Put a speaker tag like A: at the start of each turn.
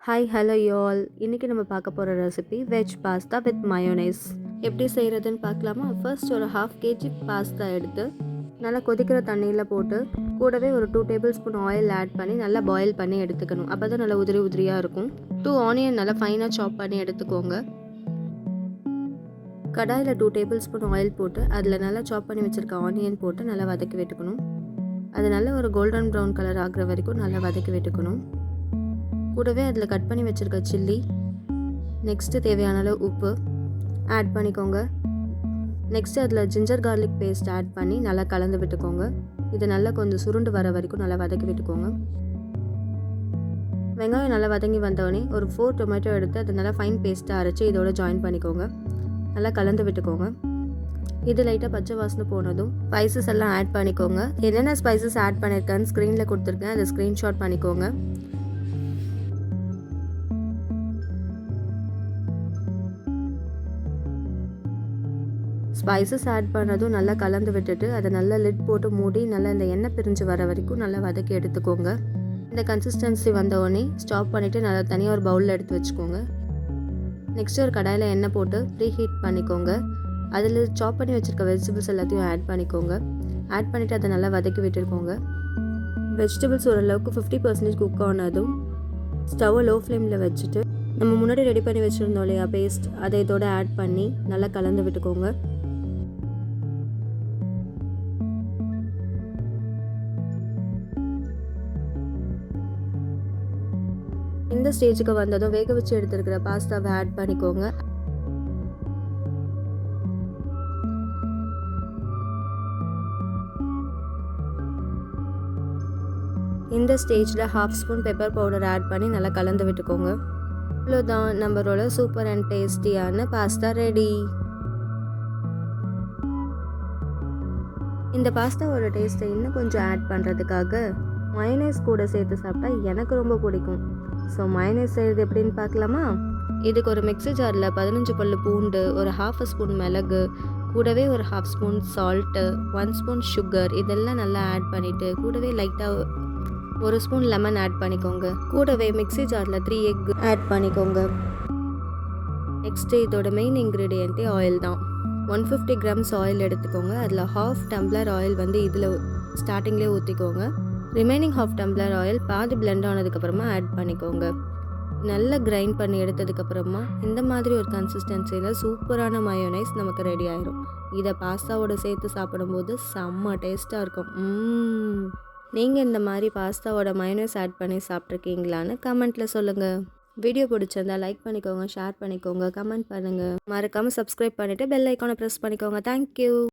A: Hi hello you all. இன்றைக்கி நம்ம பார்க்க போகிற recipe veg pasta with mayonnaise. எப்படி செய்கிறதுன்னு பார்க்கலாமா? ஃபர்ஸ்ட் ஒரு 1/2 kg பாஸ்தா எடுத்து நல்லா கொதிக்கிற தண்ணியில் போட்டு கூடவே ஒரு 2 டேபிள் ஸ்பூன் ஆயில் ஆட் பண்ணி நல்லா பாயில் பண்ணி எடுத்துக்கணும். அப்போ தான் நல்லா உதிரி உதிரியாக இருக்கும். 2 ஆனியன் நல்லா ஃபைனாக சாப் பண்ணி எடுத்துக்கோங்க. கடாயில் 2 டேபிள் ஸ்பூன் ஆயில் போட்டு அதில் நல்லா சாப் பண்ணி வச்சுருக்க ஆனியன் போட்டு நல்லா வதக்கி விட்டுக்கணும். அது நல்லா ஒரு கோல்டன் ப்ரௌன் கலர் ஆகிற வரைக்கும் நல்லா வதக்கி விட்டுக்கணும். கூடவே அதில் கட் பண்ணி வச்சுருக்க சில்லி, நெக்ஸ்ட்டு தேவையான அளவு உப்பு ஆட் பண்ணிக்கோங்க. நெக்ஸ்ட்டு அதில் ஜிஞ்சர் கார்லிக் பேஸ்ட் ஆட் பண்ணி நல்லா கலந்து விட்டுக்கோங்க. இது நல்லா கொஞ்சம் சுருண்டு வர வரைக்கும் நல்லா வதக்கி விட்டுக்கோங்க. வெங்காயம் நல்லா வதங்கி வந்தோடனே ஒரு 4 டொமேட்டோ எடுத்து அதை நல்லா ஃபைன் பேஸ்ட்டாக அரைச்சி இதோட ஜாயின் பண்ணிக்கோங்க. நல்லா கலந்து விட்டுக்கோங்க. இது லைட்டாக பச்சை வாசனை போனதும் ஸ்பைசஸ் எல்லாம் ஆட் பண்ணிக்கோங்க. என்னென்ன ஸ்பைசஸ் ஆட் பண்ணியிருக்கேன்னு ஸ்க்ரீனில் கொடுத்துருக்கேன், அதை ஸ்க்ரீன்ஷாட் பண்ணிக்கோங்க. ஸ்பைசஸ் ஆட் பண்ணதும் நல்லா கலந்து விட்டுட்டு அதை நல்லா லிட் போட்டு மூடி நல்லா இந்த எண்ணெய் பிரிஞ்சு வர வரைக்கும் நல்லா வதக்கி எடுத்துக்கோங்க. இந்த கன்சிஸ்டன்சி வந்தோடனே ஸ்டாப் பண்ணிவிட்டு நல்லா தனியாக ஒரு பவுலில் எடுத்து வச்சுக்கோங்க. நெக்ஸ்ட் ஒரு கடாயில் எண்ணெய் போட்டு ப்ரீ ஹீட் பண்ணிக்கோங்க. அதில் சாப் பண்ணி வச்சுருக்க வெஜிடபிள்ஸ் எல்லாத்தையும் ஆட் பண்ணிக்கோங்க. ஆட் பண்ணிவிட்டு அதை நல்லா வதக்கி விட்டுருக்கோங்க. வெஜிடபிள்ஸ் ஓரளவுக்கு 50% குக் ஆனதும் ஸ்டவ்வை லோ ஃப்ளேமில் வச்சுட்டு நம்ம முன்னாடி ரெடி பண்ணி வச்சுருந்தோம் இல்லையா பேஸ்ட், அதை இதோட ஆட் பண்ணி நல்லா கலந்து விட்டுக்கோங்க. இந்த ஸ்டேஜுக்கு வந்ததும் வேக வச்சு எடுத்துருக்கிற பாஸ்தாவை ஆட் பண்ணிக்கோங்க. இந்த ஸ்டேஜில் 1/2 ஸ்பூன் பெப்பர் பவுடர் ஆட் பண்ணி நல்லா கலந்து விட்டுக்கோங்க. இவ்வளோதான், நம்மளோட சூப்பர் அண்ட் டேஸ்டியான பாஸ்தா ரெடி. இந்த பாஸ்தாவோட டேஸ்ட்டை இன்னும் கொஞ்சம் ஆட் பண்ணுறதுக்காக மயோனைஸ் கூட சேர்த்து சாப்பிட்டா எனக்கு ரொம்ப பிடிக்கும். ஸோ மயோனைஸ் செய்கிறது எப்படின்னு பார்க்கலாமா? இதுக்கு ஒரு மிக்ஸி ஜாரில் 15 பல்லு பூண்டு, ஒரு 1/2 ஸ்பூன் மிளகு, கூடவே ஒரு 1/2 ஸ்பூன் சால்ட்டு, 1 ஸ்பூன் சுகர் இதெல்லாம் நல்லா ஆட் பண்ணிவிட்டு கூடவே லைட்டாக 1 ஸ்பூன் லெமன் ஆட் பண்ணிக்கோங்க. கூடவே மிக்ஸி ஜாரில் 3 எக் ஆட் பண்ணிக்கோங்க. நெக்ஸ்ட்டு இதோட மெயின் இன்க்ரீடியண்ட்டே ஆயில் தான். 150 கிராம்ஸ் ஆயில் எடுத்துக்கோங்க. அதில் 1/2 டம்ளர் ஆயில் இதில் ஸ்டார்டிங்லேயே ஊற்றிக்கோங்க. ரிமைனிங் 1/2 டம்ளர் ஆயில் பாதி பிளெண்ட் ஆனதுக்கப்புறமா ஆட் பண்ணிக்கோங்க. நல்லா கிரைண்ட் பண்ணி எடுத்ததுக்கப்புறமா இந்த மாதிரி ஒரு கன்சிஸ்டன்சியில் சூப்பரான மயோனைஸ் நமக்கு ரெடி ஆயிடும். இதை பாஸ்தாவோட சேர்த்து சாப்பிடும்போது செம்ம டேஸ்ட்டாக இருக்கும். நீங்கள் இந்த மாதிரி பாஸ்தாவோட மயோனைஸ் ஆட் பண்ணி சாப்பிட்ருக்கீங்களான்னு கமெண்ட்டில் சொல்லுங்கள். வீடியோ பிடிச்சிருந்தா லைக் பண்ணிக்கோங்க, ஷேர் பண்ணிக்கோங்க, கமெண்ட் பண்ணுங்கள். மறக்காமல் சப்ஸ்கிரைப் பண்ணிவிட்டு பெல் ஐக்கானை ப்ரெஸ் பண்ணிக்கோங்க. தேங்க்யூ.